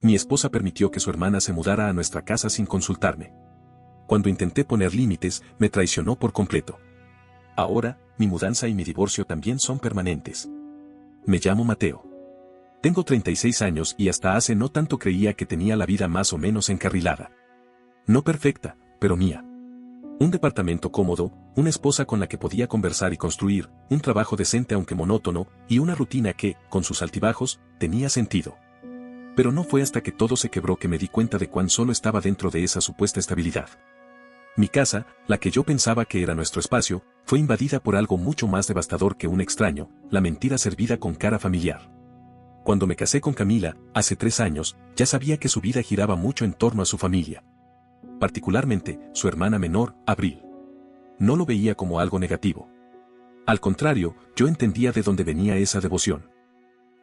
Mi esposa permitió que su hermana se mudara a nuestra casa sin consultarme. Cuando intenté poner límites, me traicionó por completo. Ahora, mi mudanza y mi divorcio también son permanentes. Me llamo Mateo. Tengo 36 años y hasta hace no tanto creía que tenía la vida más o menos encarrilada. No perfecta, pero mía. Un departamento cómodo, una esposa con la que podía conversar y construir, un trabajo decente aunque monótono, y una rutina que, con sus altibajos, tenía sentido. Pero no fue hasta que todo se quebró que me di cuenta de cuán solo estaba dentro de esa supuesta estabilidad. Mi casa, la que yo pensaba que era nuestro espacio, fue invadida por algo mucho más devastador que un extraño, la mentira servida con cara familiar. Cuando me casé con Camila, hace 3 años, ya sabía que su vida giraba mucho en torno a su familia. Particularmente, su hermana menor, Abril. No lo veía como algo negativo. Al contrario, yo entendía de dónde venía esa devoción.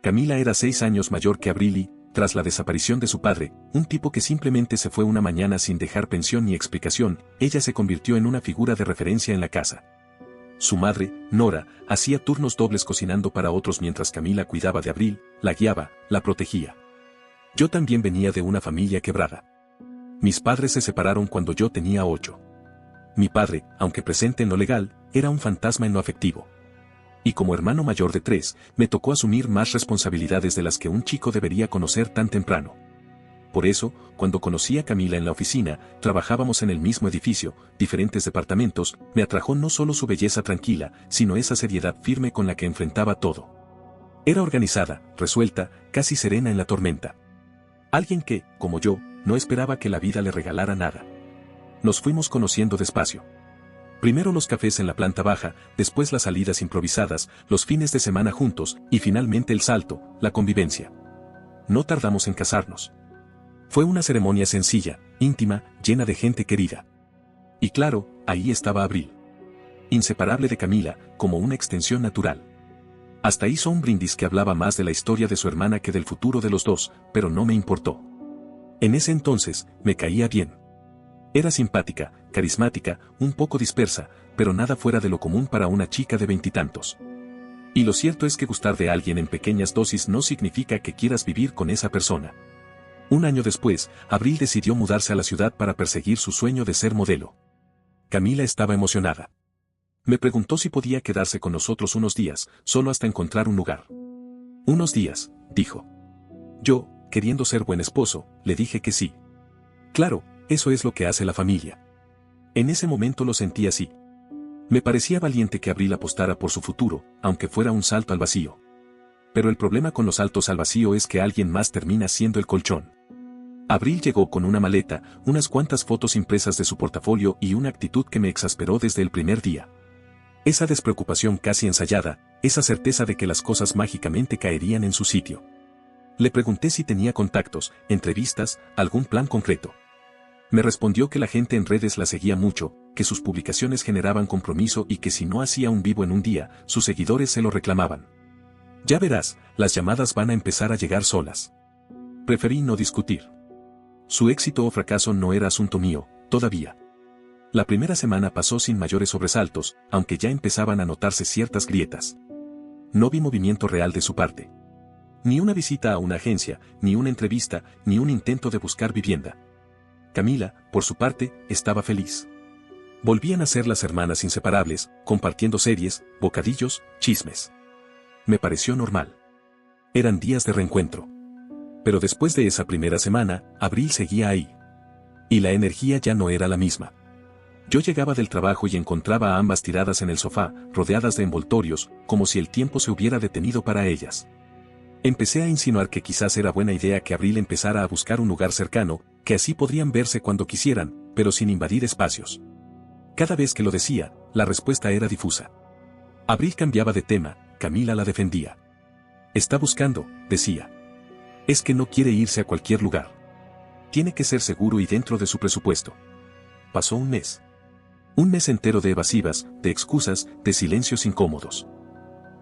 Camila era 6 años mayor que Abril y, tras la desaparición de su padre, un tipo que simplemente se fue una mañana sin dejar pensión ni explicación, ella se convirtió en una figura de referencia en la casa. Su madre, Nora, hacía turnos dobles cocinando para otros mientras Camila cuidaba de Abril, la guiaba, la protegía. Yo también venía de una familia quebrada. Mis padres se separaron cuando yo tenía 8. Mi padre, aunque presente en lo legal, era un fantasma en lo afectivo. Y como hermano mayor de 3, me tocó asumir más responsabilidades de las que un chico debería conocer tan temprano. Por eso, cuando conocí a Camila en la oficina, trabajábamos en el mismo edificio, diferentes departamentos, me atrajo no solo su belleza tranquila, sino esa seriedad firme con la que enfrentaba todo. Era organizada, resuelta, casi serena en la tormenta. Alguien que, como yo, no esperaba que la vida le regalara nada. Nos fuimos conociendo despacio. Primero los cafés en la planta baja, después las salidas improvisadas, los fines de semana juntos, y finalmente el salto, la convivencia. No tardamos en casarnos. Fue una ceremonia sencilla, íntima, llena de gente querida. Y claro, ahí estaba Abril. Inseparable de Camila, como una extensión natural. Hasta hizo un brindis que hablaba más de la historia de su hermana que del futuro de los dos, pero no me importó. En ese entonces, me caía bien. Era simpática, carismática, un poco dispersa, pero nada fuera de lo común para una chica de 20 y tantos. Y lo cierto es que gustar de alguien en pequeñas dosis no significa que quieras vivir con esa persona. Un año después, Abril decidió mudarse a la ciudad para perseguir su sueño de ser modelo. Camila estaba emocionada. Me preguntó si podía quedarse con nosotros unos días, solo hasta encontrar un lugar. Unos días, dijo. Yo, queriendo ser buen esposo, le dije que sí. Claro, eso es lo que hace la familia. En ese momento lo sentí así. Me parecía valiente que Abril apostara por su futuro, aunque fuera un salto al vacío. Pero el problema con los saltos al vacío es que alguien más termina siendo el colchón. Abril llegó con una maleta, unas cuantas fotos impresas de su portafolio y una actitud que me exasperó desde el primer día. Esa despreocupación casi ensayada, esa certeza de que las cosas mágicamente caerían en su sitio. Le pregunté si tenía contactos, entrevistas, algún plan concreto. Me respondió que la gente en redes la seguía mucho, que sus publicaciones generaban compromiso y que si no hacía un vivo en un día, sus seguidores se lo reclamaban. Ya verás, las llamadas van a empezar a llegar solas. Preferí no discutir. Su éxito o fracaso no era asunto mío, todavía. La primera semana pasó sin mayores sobresaltos, aunque ya empezaban a notarse ciertas grietas. No vi movimiento real de su parte. Ni una visita a una agencia, ni una entrevista, ni un intento de buscar vivienda. Camila, por su parte, estaba feliz. Volvían a ser las hermanas inseparables, compartiendo series, bocadillos, chismes. Me pareció normal. Eran días de reencuentro. Pero después de esa primera semana, Abril seguía ahí. Y la energía ya no era la misma. Yo llegaba del trabajo y encontraba a ambas tiradas en el sofá, rodeadas de envoltorios, como si el tiempo se hubiera detenido para ellas. Empecé a insinuar que quizás era buena idea que Abril empezara a buscar un lugar cercano, que así podrían verse cuando quisieran, pero sin invadir espacios. Cada vez que lo decía, la respuesta era difusa. Abril cambiaba de tema, Camila la defendía. Está buscando, decía. Es que no quiere irse a cualquier lugar. Tiene que ser seguro y dentro de su presupuesto. Pasó un mes. Un mes entero de evasivas, de excusas, de silencios incómodos.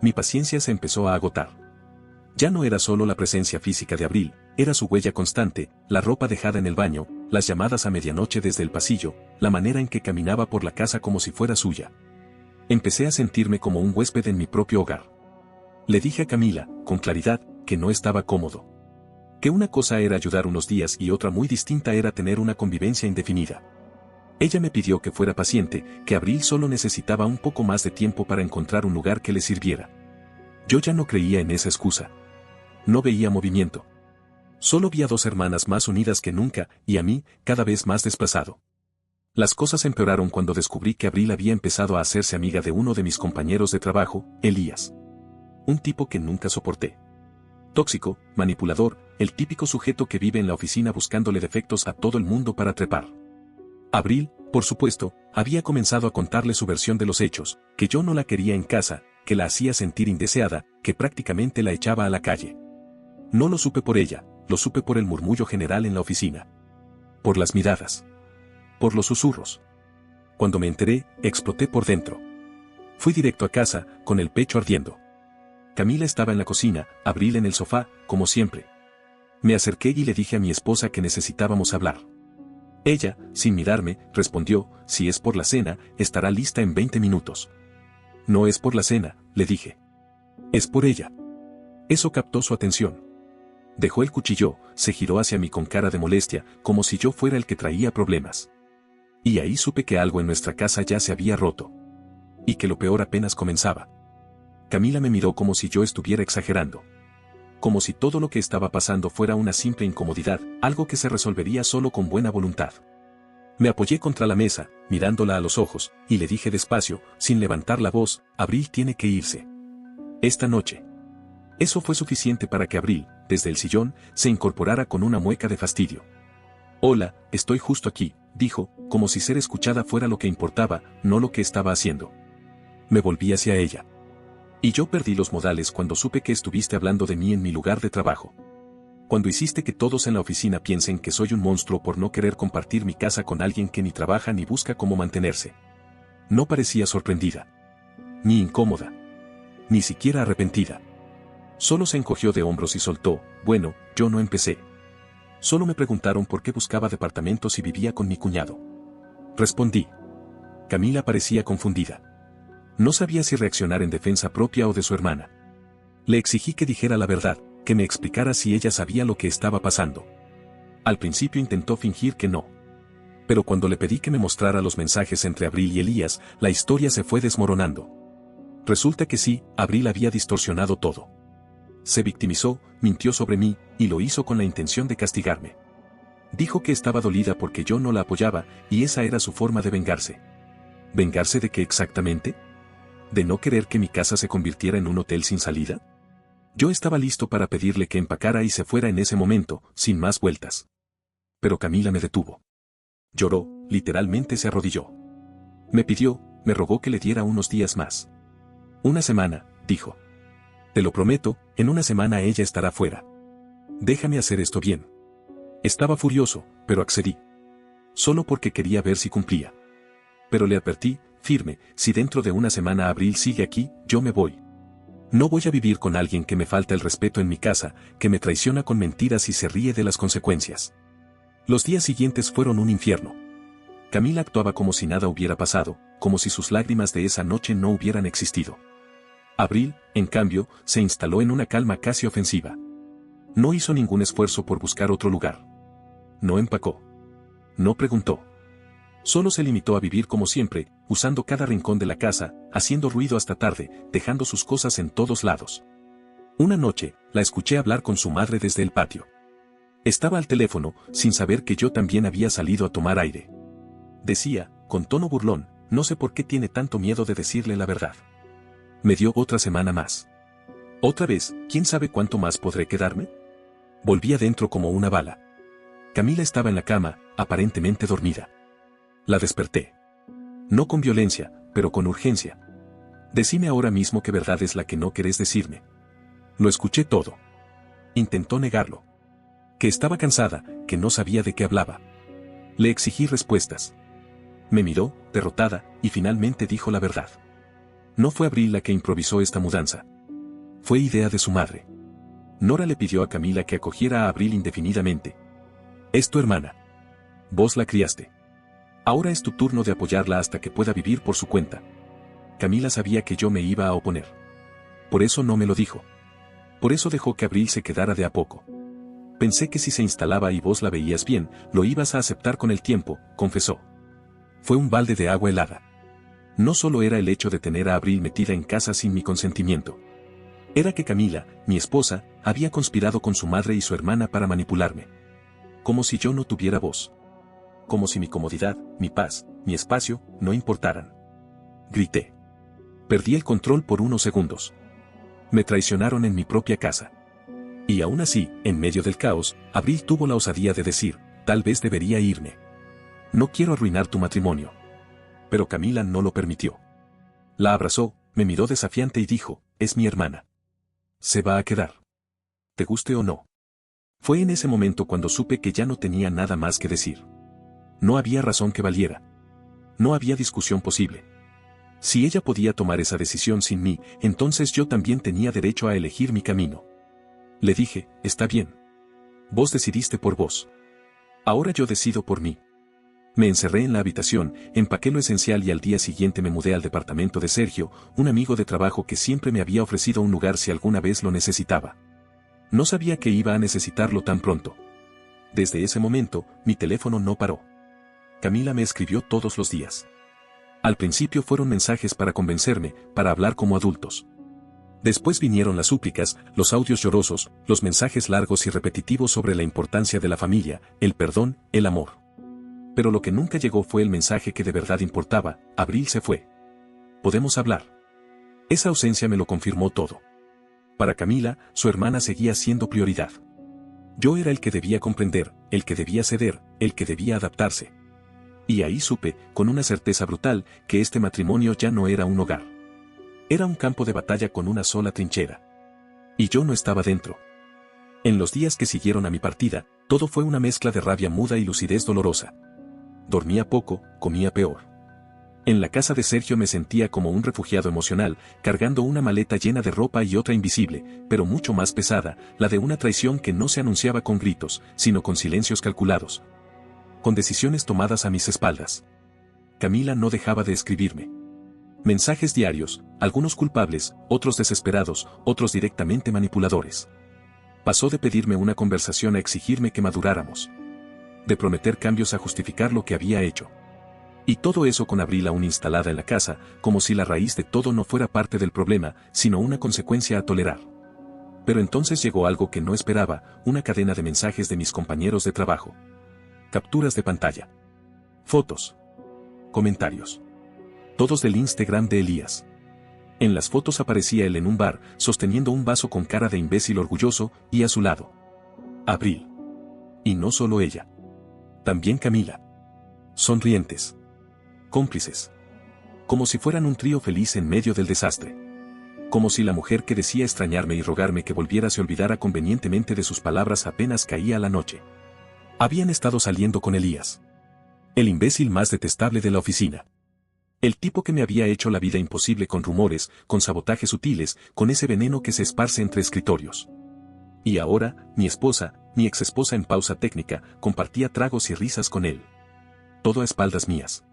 Mi paciencia se empezó a agotar. Ya no era solo la presencia física de Abril, era su huella constante, la ropa dejada en el baño, las llamadas a medianoche desde el pasillo, la manera en que caminaba por la casa como si fuera suya. Empecé a sentirme como un huésped en mi propio hogar. Le dije a Camila, con claridad, que no estaba cómodo. Que una cosa era ayudar unos días y otra muy distinta era tener una convivencia indefinida. Ella me pidió que fuera paciente, que Abril solo necesitaba un poco más de tiempo para encontrar un lugar que le sirviera. Yo ya no creía en esa excusa. No veía movimiento. Solo vi a dos hermanas más unidas que nunca, y a mí, cada vez más desplazado. Las cosas empeoraron cuando descubrí que Abril había empezado a hacerse amiga de uno de mis compañeros de trabajo, Elías. Un tipo que nunca soporté. Tóxico, manipulador, el típico sujeto que vive en la oficina buscándole defectos a todo el mundo para trepar. Abril, por supuesto, había comenzado a contarle su versión de los hechos, que yo no la quería en casa, que la hacía sentir indeseada, que prácticamente la echaba a la calle. No lo supe por ella, lo supe por el murmullo general en la oficina. Por las miradas. Por los susurros. Cuando me enteré, exploté por dentro. Fui directo a casa, con el pecho ardiendo. Camila estaba en la cocina, Abril en el sofá, como siempre. Me acerqué y le dije a mi esposa que necesitábamos hablar. Ella, sin mirarme, respondió, si es por la cena, estará lista en 20 minutos. No es por la cena, le dije. Es por ella. Eso captó su atención. Dejó el cuchillo, se giró hacia mí con cara de molestia, como si yo fuera el que traía problemas. Y ahí supe que algo en nuestra casa ya se había roto. Y que lo peor apenas comenzaba. Camila me miró como si yo estuviera exagerando. Como si todo lo que estaba pasando fuera una simple incomodidad, algo que se resolvería solo con buena voluntad. Me apoyé contra la mesa, mirándola a los ojos, y le dije despacio, sin levantar la voz, Abril tiene que irse. Esta noche. Eso fue suficiente para que Abril, desde el sillón, se incorporara con una mueca de fastidio. Hola, estoy justo aquí, dijo, como si ser escuchada fuera lo que importaba, no lo que estaba haciendo. Me volví hacia ella. Y yo perdí los modales cuando supe que estuviste hablando de mí en mi lugar de trabajo. Cuando hiciste que todos en la oficina piensen que soy un monstruo por no querer compartir mi casa con alguien que ni trabaja ni busca cómo mantenerse. No parecía sorprendida. Ni incómoda. Ni siquiera arrepentida. Solo se encogió de hombros y soltó, bueno, yo no empecé. Solo me preguntaron por qué buscaba departamentos y vivía con mi cuñado. Respondí. Camila parecía confundida. No sabía si reaccionar en defensa propia o de su hermana. Le exigí que dijera la verdad, que me explicara si ella sabía lo que estaba pasando. Al principio intentó fingir que no. Pero cuando le pedí que me mostrara los mensajes entre Abril y Elías, la historia se fue desmoronando. Resulta que sí, Abril había distorsionado todo. Se victimizó, mintió sobre mí, y lo hizo con la intención de castigarme. Dijo que estaba dolida porque yo no la apoyaba, y esa era su forma de vengarse. ¿Vengarse de qué exactamente? ¿De no querer que mi casa se convirtiera en un hotel sin salida? Yo estaba listo para pedirle que empacara y se fuera en ese momento, sin más vueltas. Pero Camila me detuvo. Lloró, literalmente se arrodilló. Me pidió, me rogó que le diera unos días más. Una semana, dijo. Te lo prometo, en una semana ella estará fuera. Déjame hacer esto bien. Estaba furioso, pero accedí. Solo porque quería ver si cumplía. Pero le advertí, firme, si dentro de una semana Abril sigue aquí, yo me voy. No voy a vivir con alguien que me falta el respeto en mi casa, que me traiciona con mentiras y se ríe de las consecuencias. Los días siguientes fueron un infierno. Camila actuaba como si nada hubiera pasado, como si sus lágrimas de esa noche no hubieran existido. Abril, en cambio, se instaló en una calma casi ofensiva. No hizo ningún esfuerzo por buscar otro lugar. No empacó. No preguntó. Solo se limitó a vivir como siempre, usando cada rincón de la casa, haciendo ruido hasta tarde, dejando sus cosas en todos lados. Una noche, la escuché hablar con su madre desde el patio. Estaba al teléfono, sin saber que yo también había salido a tomar aire. Decía, con tono burlón, no sé por qué tiene tanto miedo de decirle la verdad. Me dio otra semana más. Otra vez, ¿quién sabe cuánto más podré quedarme? Volví adentro como una bala. Camila estaba en la cama, aparentemente dormida. La desperté. No con violencia, pero con urgencia. Decime ahora mismo qué verdad es la que no querés decirme. Lo escuché todo. Intentó negarlo. Que estaba cansada, que no sabía de qué hablaba. Le exigí respuestas. Me miró, derrotada, y finalmente dijo la verdad. No fue Abril la que improvisó esta mudanza. Fue idea de su madre. Nora le pidió a Camila que acogiera a Abril indefinidamente. Es tu hermana. Vos la criaste. Ahora es tu turno de apoyarla hasta que pueda vivir por su cuenta. Camila sabía que yo me iba a oponer. Por eso no me lo dijo. Por eso dejó que Abril se quedara de a poco. Pensé que si se instalaba y vos la veías bien, lo ibas a aceptar con el tiempo, confesó. Fue un balde de agua helada. No solo era el hecho de tener a Abril metida en casa sin mi consentimiento. Era que Camila, mi esposa, había conspirado con su madre y su hermana para manipularme. Como si yo no tuviera voz. Como si mi comodidad, mi paz, mi espacio, no importaran. Grité. Perdí el control por unos segundos. Me traicionaron en mi propia casa. Y aún así, en medio del caos, Abril tuvo la osadía de decir, tal vez debería irme. No quiero arruinar tu matrimonio. Pero Camila no lo permitió. La abrazó, me miró desafiante y dijo, es mi hermana. Se va a quedar. Te guste o no. Fue en ese momento cuando supe que ya no tenía nada más que decir. No había razón que valiera. No había discusión posible. Si ella podía tomar esa decisión sin mí, entonces yo también tenía derecho a elegir mi camino. Le dije, está bien. Vos decidiste por vos. Ahora yo decido por mí. Me encerré en la habitación, empaqué lo esencial y al día siguiente me mudé al departamento de Sergio, un amigo de trabajo que siempre me había ofrecido un lugar si alguna vez lo necesitaba. No sabía que iba a necesitarlo tan pronto. Desde ese momento, mi teléfono no paró. Camila me escribió todos los días. Al principio fueron mensajes para convencerme, para hablar como adultos. Después vinieron las súplicas, los audios llorosos, los mensajes largos y repetitivos sobre la importancia de la familia, el perdón, el amor. Pero lo que nunca llegó fue el mensaje que de verdad importaba, Abril se fue. Podemos hablar. Esa ausencia me lo confirmó todo. Para Camila, su hermana seguía siendo prioridad. Yo era el que debía comprender, el que debía ceder, el que debía adaptarse. Y ahí supe, con una certeza brutal, que este matrimonio ya no era un hogar. Era un campo de batalla con una sola trinchera. Y yo no estaba dentro. En los días que siguieron a mi partida, todo fue una mezcla de rabia muda y lucidez dolorosa. Dormía poco, comía peor. En la casa de Sergio me sentía como un refugiado emocional, cargando una maleta llena de ropa y otra invisible, pero mucho más pesada, la de una traición que no se anunciaba con gritos, sino con silencios calculados. Con decisiones tomadas a mis espaldas. Camila no dejaba de escribirme. Mensajes diarios, algunos culpables, otros desesperados, otros directamente manipuladores. Pasó de pedirme una conversación a exigirme que maduráramos. De prometer cambios a justificar lo que había hecho. Y todo eso con Abril aún instalada en la casa, como si la raíz de todo no fuera parte del problema, sino una consecuencia a tolerar. Pero entonces llegó algo que no esperaba, una cadena de mensajes de mis compañeros de trabajo. Capturas de pantalla. Fotos. Comentarios. Todos del Instagram de Elías. En las fotos aparecía él en un bar, sosteniendo un vaso con cara de imbécil orgulloso, y a su lado. Abril. Y no solo ella. También Camila. Sonrientes. Cómplices. Como si fueran un trío feliz en medio del desastre. Como si la mujer que decía extrañarme y rogarme que volviera se olvidara convenientemente de sus palabras apenas caía la noche. Habían estado saliendo con Elías. El imbécil más detestable de la oficina. El tipo que me había hecho la vida imposible con rumores, con sabotajes sutiles, con ese veneno que se esparce entre escritorios. Y ahora, mi esposa, mi exesposa en pausa técnica, compartía tragos y risas con él. Todo a espaldas mías.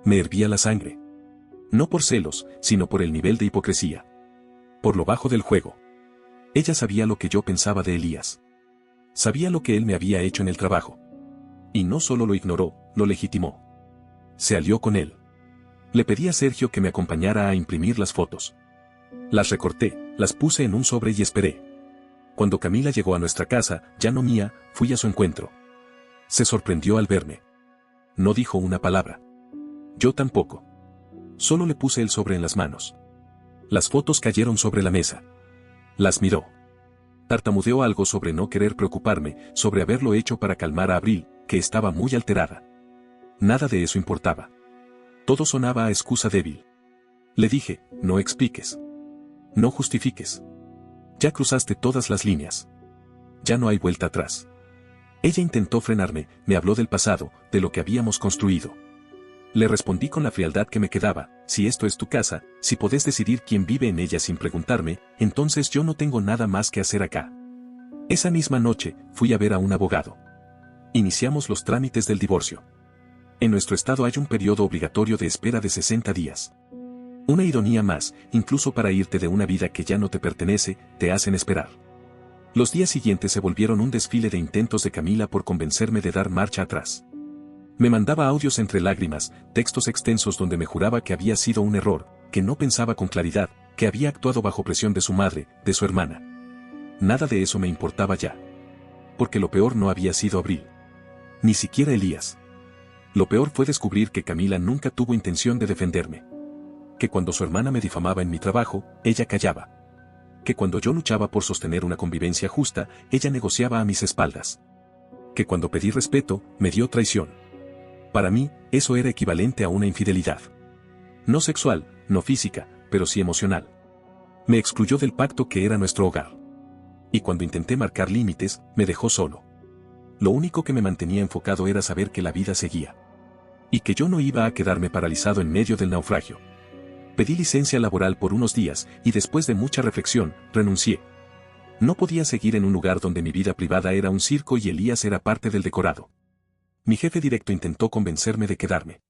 Me hervía la sangre. No por celos, sino por el nivel de hipocresía. Por lo bajo del juego. Ella sabía lo que yo pensaba de Elías. Sabía lo que él me había hecho en el trabajo. Y no solo lo ignoró, lo legitimó. Se alió con él. Le pedí a Sergio que me acompañara a imprimir las fotos. Las recorté, las puse en un sobre y esperé. Cuando Camila llegó a nuestra casa, ya no mía, fui a su encuentro. Se sorprendió al verme. No dijo una palabra. Yo tampoco. Solo le puse el sobre en las manos. Las fotos cayeron sobre la mesa. Las miró. Tartamudeó algo sobre no querer preocuparme, sobre haberlo hecho para calmar a Abril, que estaba muy alterada. Nada de eso importaba. Todo sonaba a excusa débil. Le dije, no expliques. No justifiques. Ya cruzaste todas las líneas. Ya no hay vuelta atrás. Ella intentó frenarme, me habló del pasado, de lo que habíamos construido. Le respondí con la frialdad que me quedaba, si esto es tu casa, si podés decidir quién vive en ella sin preguntarme, entonces yo no tengo nada más que hacer acá. Esa misma noche, fui a ver a un abogado. Iniciamos los trámites del divorcio. En nuestro estado hay un periodo obligatorio de espera de 60 días. Una ironía más, incluso para irte de una vida que ya no te pertenece, te hacen esperar. Los días siguientes se volvieron un desfile de intentos de Camila por convencerme de dar marcha atrás. Me mandaba audios entre lágrimas, textos extensos donde me juraba que había sido un error, que no pensaba con claridad, que había actuado bajo presión de su madre, de su hermana. Nada de eso me importaba ya. Porque lo peor no había sido Abril. Ni siquiera Elías. Lo peor fue descubrir que Camila nunca tuvo intención de defenderme. Que cuando su hermana me difamaba en mi trabajo, ella callaba. Que cuando yo luchaba por sostener una convivencia justa, ella negociaba a mis espaldas. Que cuando pedí respeto, me dio traición. Para mí, eso era equivalente a una infidelidad. No sexual, no física, pero sí emocional. Me excluyó del pacto que era nuestro hogar. Y cuando intenté marcar límites, me dejó solo. Lo único que me mantenía enfocado era saber que la vida seguía. Y que yo no iba a quedarme paralizado en medio del naufragio. Pedí licencia laboral por unos días y después de mucha reflexión, renuncié. No podía seguir en un lugar donde mi vida privada era un circo y Elías era parte del decorado. Mi jefe directo intentó convencerme de quedarme.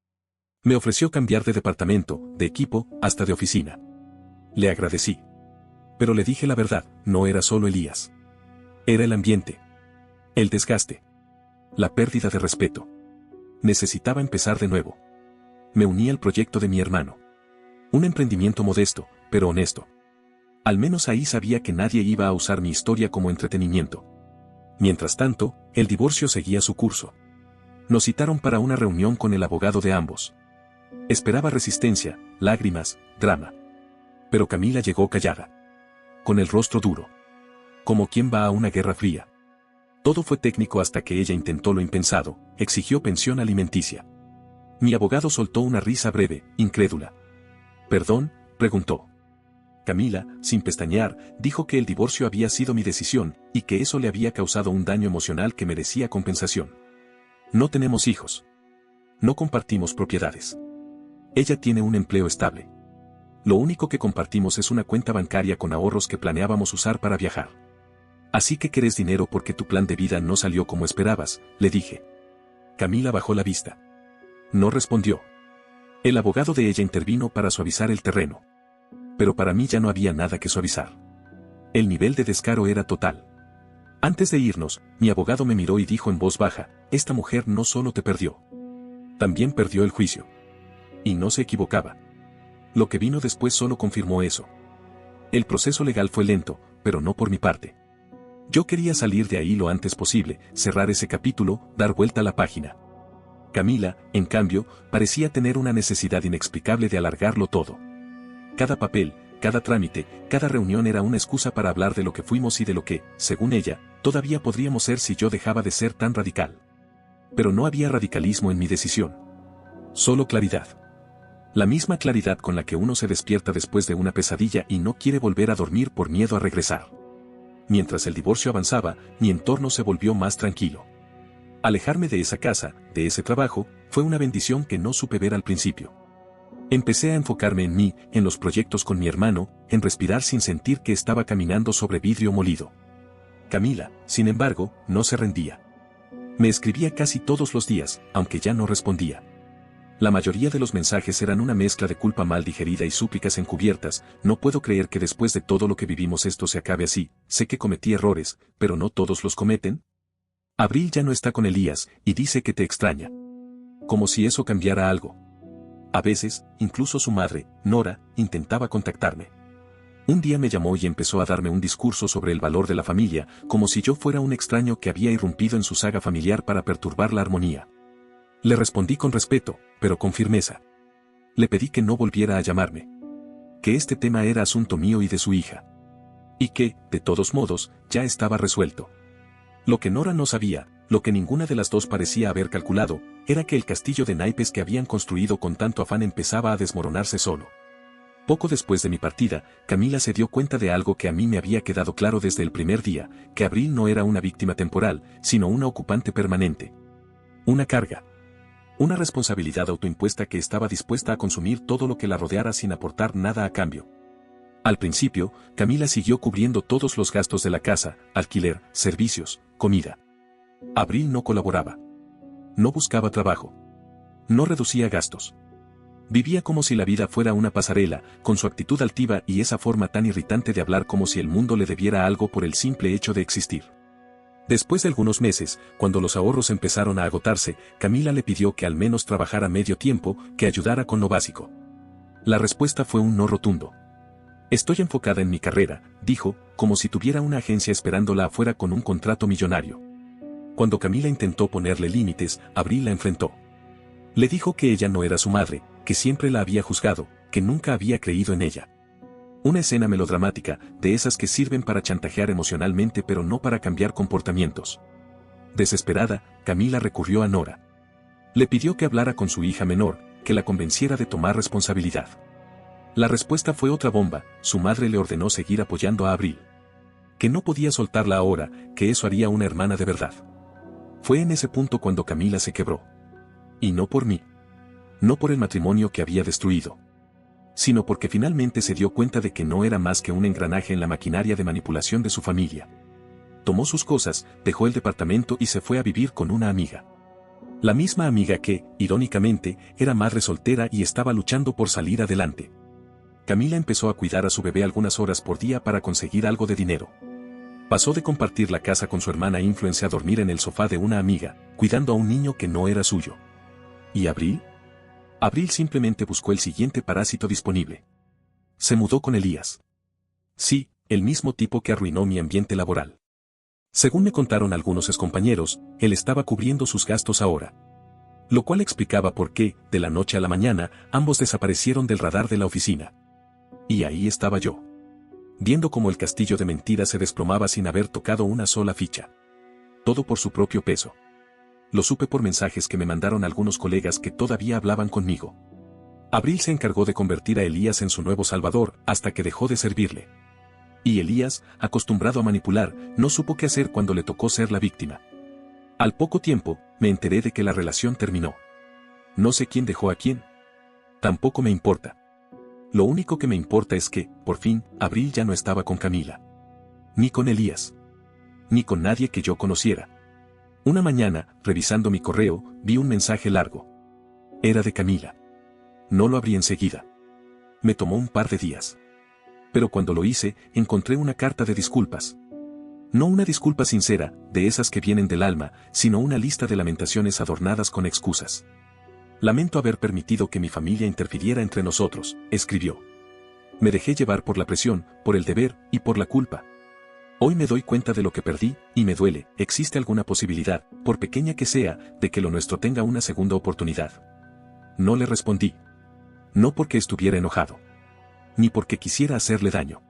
Me ofreció cambiar de departamento, de equipo, hasta de oficina. Le agradecí. Pero le dije la verdad, no era solo Elías. Era el ambiente. El desgaste. La pérdida de respeto. Necesitaba empezar de nuevo. Me uní al proyecto de mi hermano. Un emprendimiento modesto, pero honesto. Al menos ahí sabía que nadie iba a usar mi historia como entretenimiento. Mientras tanto, el divorcio seguía su curso. Nos citaron para una reunión con el abogado de ambos. Esperaba resistencia, lágrimas, drama. Pero Camila llegó callada. Con el rostro duro. Como quien va a una guerra fría. Todo fue técnico hasta que ella intentó lo impensado, exigió pensión alimenticia. Mi abogado soltó una risa breve, incrédula. ¿Perdón?, preguntó. Camila, sin pestañear, dijo que el divorcio había sido mi decisión, y que eso le había causado un daño emocional que merecía compensación. No tenemos hijos. No compartimos propiedades. Ella tiene un empleo estable. Lo único que compartimos es una cuenta bancaria con ahorros que planeábamos usar para viajar. Así que querés dinero porque tu plan de vida no salió como esperabas, le dije. Camila bajó la vista. No respondió. El abogado de ella intervino para suavizar el terreno. Pero para mí ya no había nada que suavizar. El nivel de descaro era total. Antes de irnos, mi abogado me miró y dijo en voz baja, esta mujer no solo te perdió. También perdió el juicio. Y no se equivocaba. Lo que vino después solo confirmó eso. El proceso legal fue lento, pero no por mi parte. Yo quería salir de ahí lo antes posible, cerrar ese capítulo, dar vuelta a la página. Camila, en cambio, parecía tener una necesidad inexplicable de alargarlo todo. Cada papel, cada trámite, cada reunión era una excusa para hablar de lo que fuimos y de lo que, según ella, todavía podríamos ser si yo dejaba de ser tan radical. Pero no había radicalismo en mi decisión. Solo claridad. La misma claridad con la que uno se despierta después de una pesadilla y no quiere volver a dormir por miedo a regresar. Mientras el divorcio avanzaba, mi entorno se volvió más tranquilo. Alejarme de esa casa, de ese trabajo, fue una bendición que no supe ver al principio. Empecé a enfocarme en mí, en los proyectos con mi hermano, en respirar sin sentir que estaba caminando sobre vidrio molido. Camila, sin embargo, no se rendía. Me escribía casi todos los días, aunque ya no respondía. La mayoría de los mensajes eran una mezcla de culpa mal digerida y súplicas encubiertas, no puedo creer que después de todo lo que vivimos esto se acabe así, sé que cometí errores, pero no todos los cometen. Abril ya no está con Elías, y dice que te extraña. Como si eso cambiara algo. A veces, incluso su madre, Nora, intentaba contactarme. Un día me llamó y empezó a darme un discurso sobre el valor de la familia, como si yo fuera un extraño que había irrumpido en su saga familiar para perturbar la armonía. Le respondí con respeto, pero con firmeza. Le pedí que no volviera a llamarme. Que este tema era asunto mío y de su hija. Y que, de todos modos, ya estaba resuelto. Lo que Nora no sabía, lo que ninguna de las dos parecía haber calculado, era que el castillo de naipes que habían construido con tanto afán empezaba a desmoronarse solo. Poco después de mi partida, Camila se dio cuenta de algo que a mí me había quedado claro desde el primer día, que Abril no era una víctima temporal, sino una ocupante permanente. Una carga. Una responsabilidad autoimpuesta que estaba dispuesta a consumir todo lo que la rodeara sin aportar nada a cambio. Al principio, Camila siguió cubriendo todos los gastos de la casa, alquiler, servicios, comida. Abril no colaboraba. No buscaba trabajo. No reducía gastos. Vivía como si la vida fuera una pasarela, con su actitud altiva y esa forma tan irritante de hablar como si el mundo le debiera algo por el simple hecho de existir. Después de algunos meses, cuando los ahorros empezaron a agotarse, Camila le pidió que al menos trabajara medio tiempo, que ayudara con lo básico. La respuesta fue un no rotundo. Estoy enfocada en mi carrera, dijo, como si tuviera una agencia esperándola afuera con un contrato millonario. Cuando Camila intentó ponerle límites, Abril la enfrentó. Le dijo que ella no era su madre, que siempre la había juzgado, que nunca había creído en ella. Una escena melodramática, de esas que sirven para chantajear emocionalmente pero no para cambiar comportamientos. Desesperada, Camila recurrió a Nora. Le pidió que hablara con su hija menor, que la convenciera de tomar responsabilidad. La respuesta fue otra bomba, su madre le ordenó seguir apoyando a Abril. Que no podía soltarla ahora, que eso haría una hermana de verdad. Fue en ese punto cuando Camila se quebró. Y no por mí. No por el matrimonio que había destruido. Sino porque finalmente se dio cuenta de que no era más que un engranaje en la maquinaria de manipulación de su familia. Tomó sus cosas, dejó el departamento y se fue a vivir con una amiga. La misma amiga que, irónicamente, era madre soltera y estaba luchando por salir adelante. Camila empezó a cuidar a su bebé algunas horas por día para conseguir algo de dinero. Pasó de compartir la casa con su hermana influencer a dormir en el sofá de una amiga, cuidando a un niño que no era suyo. ¿Y Abril? Abril simplemente buscó el siguiente parásito disponible. Se mudó con Elías. Sí, el mismo tipo que arruinó mi ambiente laboral. Según me contaron algunos excompañeros, él estaba cubriendo sus gastos ahora. Lo cual explicaba por qué, de la noche a la mañana, ambos desaparecieron del radar de la oficina. Y ahí estaba yo. Viendo cómo el castillo de mentiras se desplomaba sin haber tocado una sola ficha. Todo por su propio peso. Lo supe por mensajes que me mandaron algunos colegas que todavía hablaban conmigo. Abril se encargó de convertir a Elías en su nuevo salvador, hasta que dejó de servirle. Y Elías, acostumbrado a manipular, no supo qué hacer cuando le tocó ser la víctima. Al poco tiempo, me enteré de que la relación terminó. No sé quién dejó a quién. Tampoco me importa. Lo único que me importa es que, por fin, Abril ya no estaba con Camila. Ni con Elías. Ni con nadie que yo conociera. Una mañana, revisando mi correo, vi un mensaje largo. Era de Camila. No lo abrí enseguida. Me tomó un par de días. Pero cuando lo hice, encontré una carta de disculpas. No una disculpa sincera, de esas que vienen del alma, sino una lista de lamentaciones adornadas con excusas. Lamento haber permitido que mi familia interfiriera entre nosotros, escribió. Me dejé llevar por la presión, por el deber y por la culpa. Hoy me doy cuenta de lo que perdí, y me duele. ¿Existe alguna posibilidad, por pequeña que sea, de que lo nuestro tenga una segunda oportunidad? No le respondí. No porque estuviera enojado. Ni porque quisiera hacerle daño.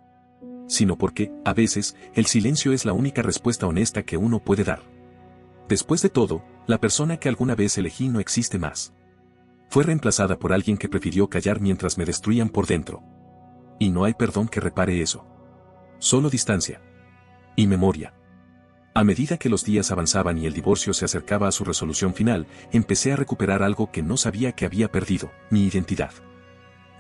Sino porque, a veces, el silencio es la única respuesta honesta que uno puede dar. Después de todo, la persona que alguna vez elegí no existe más. Fue reemplazada por alguien que prefirió callar mientras me destruían por dentro. Y no hay perdón que repare eso. Solo distancia. Y memoria. A medida que los días avanzaban y el divorcio se acercaba a su resolución final, empecé a recuperar algo que no sabía que había perdido, mi identidad.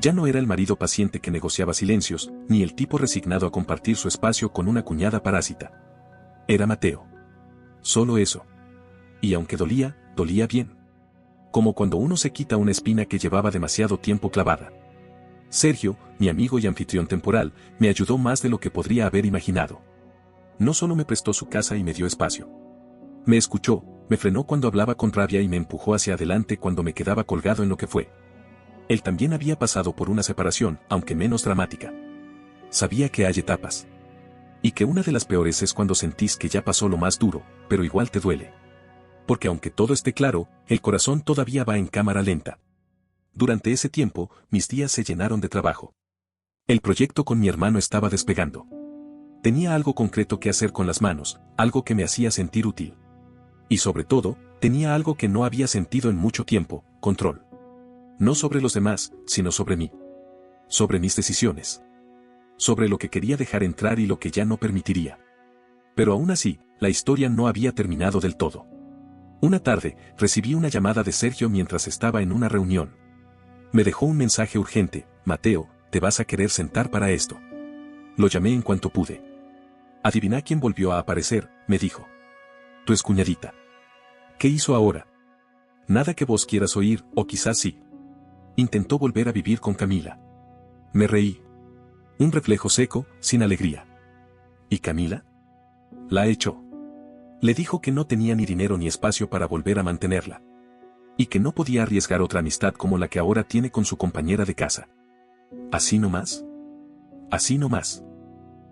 Ya no era el marido paciente que negociaba silencios, ni el tipo resignado a compartir su espacio con una cuñada parásita. Era Mateo. Solo eso. Y aunque dolía, dolía bien. Como cuando uno se quita una espina que llevaba demasiado tiempo clavada. Sergio, mi amigo y anfitrión temporal, me ayudó más de lo que podría haber imaginado. No solo me prestó su casa y me dio espacio. Me escuchó, me frenó cuando hablaba con rabia y me empujó hacia adelante cuando me quedaba colgado en lo que fue. Él también había pasado por una separación, aunque menos dramática. Sabía que hay etapas. Y que una de las peores es cuando sentís que ya pasó lo más duro, pero igual te duele. Porque aunque todo esté claro, el corazón todavía va en cámara lenta. Durante ese tiempo, mis días se llenaron de trabajo. El proyecto con mi hermano estaba despegando. Tenía algo concreto que hacer con las manos, algo que me hacía sentir útil. Y sobre todo, tenía algo que no había sentido en mucho tiempo, control. No sobre los demás, sino sobre mí. Sobre mis decisiones. Sobre lo que quería dejar entrar y lo que ya no permitiría. Pero aún así, la historia no había terminado del todo. Una tarde, recibí una llamada de Sergio mientras estaba en una reunión. Me dejó un mensaje urgente: Mateo, te vas a querer sentar para esto. Lo llamé en cuanto pude. Adivina quién volvió a aparecer, me dijo. Tu excuñadita. ¿Qué hizo ahora? Nada que vos quieras oír, o quizás sí. intentó volver a vivir con Camila. Me reí. Un reflejo seco, sin alegría. ¿Y Camila? La echó. Le dijo que no tenía ni dinero ni espacio para volver a mantenerla. Y que no podía arriesgar otra amistad como la que ahora tiene con su compañera de casa. ¿Así nomás? Así nomás.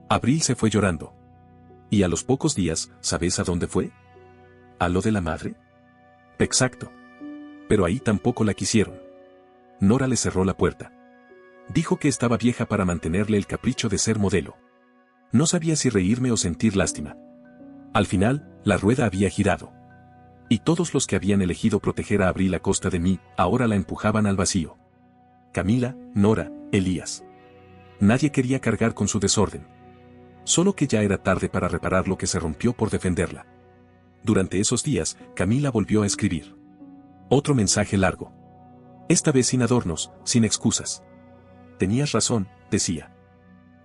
Abril se fue llorando. Y a los pocos días, ¿sabes a dónde fue? ¿A lo de la madre? Exacto. Pero ahí tampoco la quisieron. Nora le cerró la puerta. Dijo que estaba vieja para mantenerle el capricho de ser modelo. No sabía si reírme o sentir lástima. Al final, la rueda había girado. Y todos los que habían elegido proteger a Abril a costa de mí, ahora la empujaban al vacío. Camila, Nora, Elías. Nadie quería cargar con su desorden. Solo que ya era tarde para reparar lo que se rompió por defenderla. Durante esos días, Camila volvió a escribir. Otro mensaje largo. Esta vez sin adornos, sin excusas. Tenías razón, decía.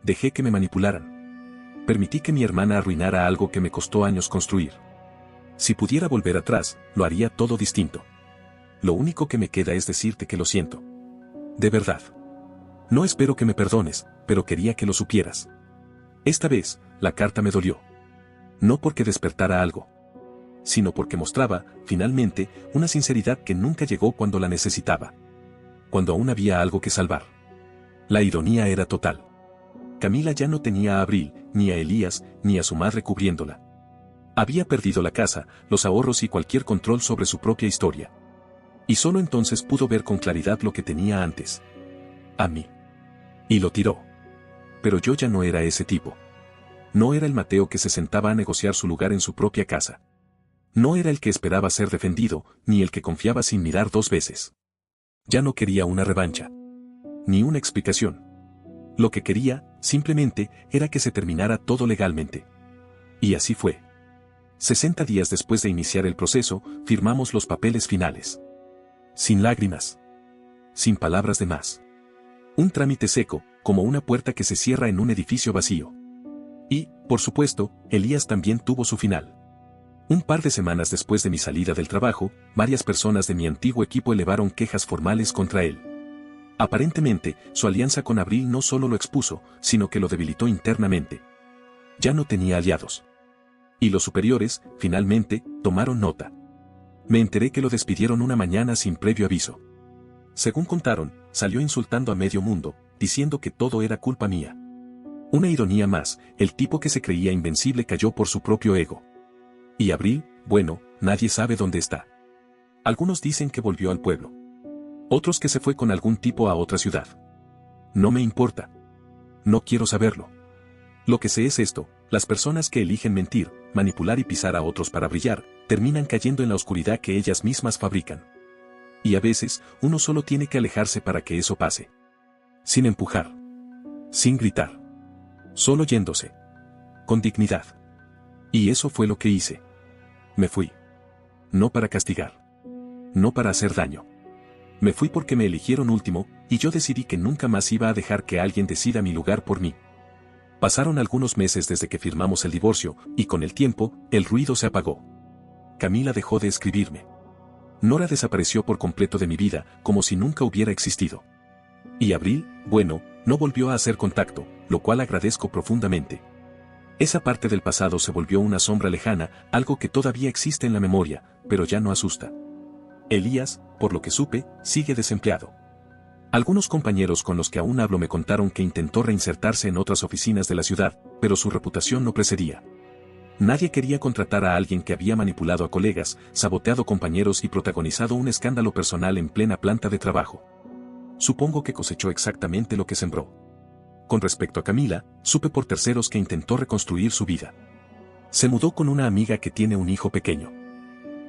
Dejé que me manipularan. Permití que mi hermana arruinara algo que me costó años construir. Si pudiera volver atrás, lo haría todo distinto. Lo único que me queda es decirte que lo siento. De verdad. No espero que me perdones, pero quería que lo supieras. Esta vez, la carta me dolió. No porque despertara algo, sino porque mostraba, finalmente, una sinceridad que nunca llegó cuando la necesitaba. Cuando aún había algo que salvar. La ironía era total. Camila ya no tenía a Abril, ni a Elías, ni a su madre cubriéndola. Había perdido la casa, los ahorros y cualquier control sobre su propia historia. Y solo entonces pudo ver con claridad lo que tenía antes. A mí. Y lo tiró. Pero yo ya no era ese tipo. No era el Mateo que se sentaba a negociar su lugar en su propia casa. No era el que esperaba ser defendido, ni el que confiaba sin mirar dos veces. Ya no quería una revancha. Ni una explicación. Lo que quería, simplemente, era que se terminara todo legalmente. Y así fue. 60 días después de iniciar el proceso, firmamos los papeles finales. Sin lágrimas. Sin palabras de más. Un trámite seco, como una puerta que se cierra en un edificio vacío. Y, por supuesto, Elías también tuvo su final. Un par de semanas después de mi salida del trabajo, varias personas de mi antiguo equipo elevaron quejas formales contra él. Aparentemente, su alianza con Abril no solo lo expuso, sino que lo debilitó internamente. Ya no tenía aliados. Y los superiores, finalmente, tomaron nota. Me enteré que lo despidieron una mañana sin previo aviso. Según contaron, salió insultando a medio mundo, diciendo que todo era culpa mía. Una ironía más, el tipo que se creía invencible cayó por su propio ego. Y Abril, bueno, nadie sabe dónde está. Algunos dicen que volvió al pueblo. Otros que se fue con algún tipo a otra ciudad. No me importa. No quiero saberlo. Lo que sé es esto, las personas que eligen mentir, manipular y pisar a otros para brillar, terminan cayendo en la oscuridad que ellas mismas fabrican. Y a veces, uno solo tiene que alejarse para que eso pase. Sin empujar. Sin gritar. Solo yéndose. Con dignidad. Y eso fue lo que hice. Me fui. No para castigar. No para hacer daño. Me fui porque me eligieron último, y yo decidí que nunca más iba a dejar que alguien decida mi lugar por mí. Pasaron algunos meses desde que firmamos el divorcio, y con el tiempo, el ruido se apagó. Camila dejó de escribirme. Nora desapareció por completo de mi vida, como si nunca hubiera existido. Y Abril, bueno, no volvió a hacer contacto, lo cual agradezco profundamente. Esa parte del pasado se volvió una sombra lejana, algo que todavía existe en la memoria, pero ya no asusta. Elías, por lo que supe, sigue desempleado. Algunos compañeros con los que aún hablo me contaron que intentó reinsertarse en otras oficinas de la ciudad, pero su reputación no precedía. Nadie quería contratar a alguien que había manipulado a colegas, saboteado compañeros y protagonizado un escándalo personal en plena planta de trabajo. Supongo que cosechó exactamente lo que sembró. Con respecto a Camila, supe por terceros que intentó reconstruir su vida. Se mudó con una amiga que tiene un hijo pequeño.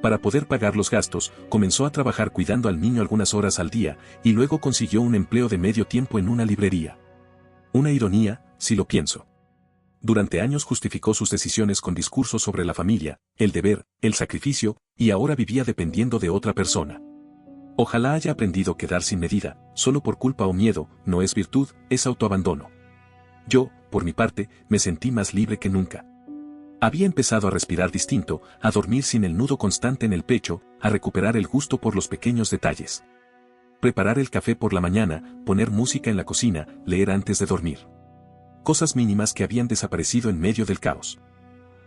Para poder pagar los gastos, comenzó a trabajar cuidando al niño algunas horas al día, y luego consiguió un empleo de medio tiempo en una librería. Una ironía, si lo pienso. Durante años justificó sus decisiones con discursos sobre la familia, el deber, el sacrificio, y ahora vivía dependiendo de otra persona. Ojalá haya aprendido que dar sin medida, solo por culpa o miedo, no es virtud, es autoabandono. Yo, por mi parte, me sentí más libre que nunca. Había empezado a respirar distinto, a dormir sin el nudo constante en el pecho, a recuperar el gusto por los pequeños detalles. Preparar el café por la mañana, poner música en la cocina, leer antes de dormir. Cosas mínimas que habían desaparecido en medio del caos.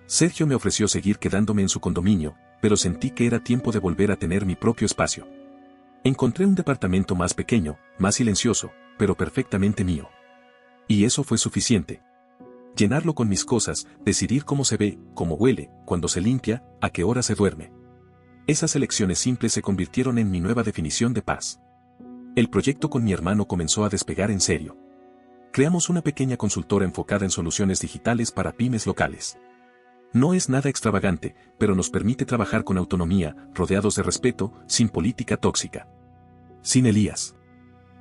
Sergio me ofreció seguir quedándome en su condominio, pero sentí que era tiempo de volver a tener mi propio espacio. Encontré un departamento más pequeño, más silencioso, pero perfectamente mío. Y eso fue suficiente. Llenarlo con mis cosas, decidir cómo se ve, cómo huele, cuándo se limpia, a qué hora se duerme. Esas elecciones simples se convirtieron en mi nueva definición de paz. El proyecto con mi hermano comenzó a despegar en serio. Creamos una pequeña consultora enfocada en soluciones digitales para pymes locales. No es nada extravagante, pero nos permite trabajar con autonomía, rodeados de respeto, sin política tóxica. Sin Elías.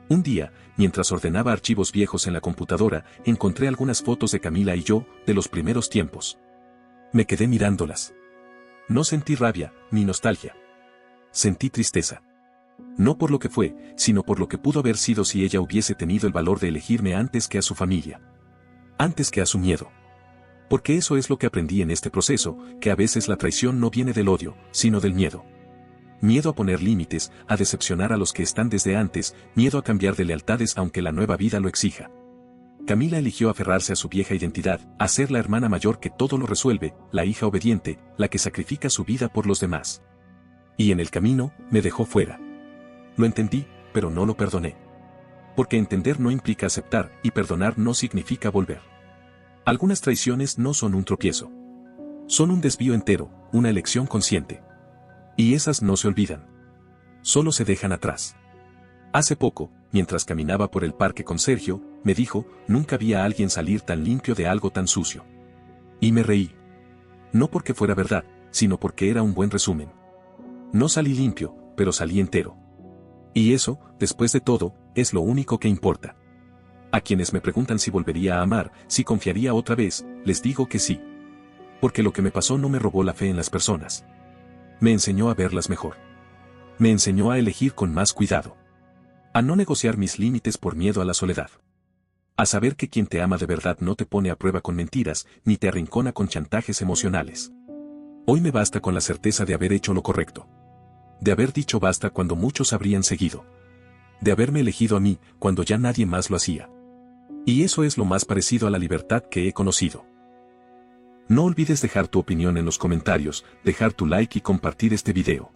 Un día, mientras ordenaba archivos viejos en la computadora, encontré algunas fotos de Camila y yo, de los primeros tiempos. Me quedé mirándolas. No sentí rabia, ni nostalgia. Sentí tristeza. No por lo que fue, sino por lo que pudo haber sido si ella hubiese tenido el valor de elegirme antes que a su familia. Antes que a su miedo. Porque eso es lo que aprendí en este proceso, que a veces la traición no viene del odio, sino del miedo. Miedo a poner límites, a decepcionar a los que están desde antes, miedo a cambiar de lealtades aunque la nueva vida lo exija. Camila eligió aferrarse a su vieja identidad, a ser la hermana mayor que todo lo resuelve, la hija obediente, la que sacrifica su vida por los demás. Y en el camino, me dejó fuera. Lo entendí, pero no lo perdoné. Porque entender no implica aceptar, y perdonar no significa volver. Algunas traiciones no son un tropiezo. Son un desvío entero, una elección consciente. Y esas no se olvidan. Solo se dejan atrás. Hace poco, mientras caminaba por el parque con Sergio, me dijo, nunca vi a alguien salir tan limpio de algo tan sucio. Y me reí. No porque fuera verdad, sino porque era un buen resumen. No salí limpio, pero salí entero. Y eso, después de todo, es lo único que importa. A quienes me preguntan si volvería a amar, si confiaría otra vez, les digo que sí. Porque lo que me pasó no me robó la fe en las personas. Me enseñó a verlas mejor. Me enseñó a elegir con más cuidado. A no negociar mis límites por miedo a la soledad. A saber que quien te ama de verdad no te pone a prueba con mentiras, ni te arrincona con chantajes emocionales. Hoy me basta con la certeza de haber hecho lo correcto. De haber dicho basta cuando muchos habrían seguido. De haberme elegido a mí, cuando ya nadie más lo hacía. Y eso es lo más parecido a la libertad que he conocido. No olvides dejar tu opinión en los comentarios, dejar tu like y compartir este video.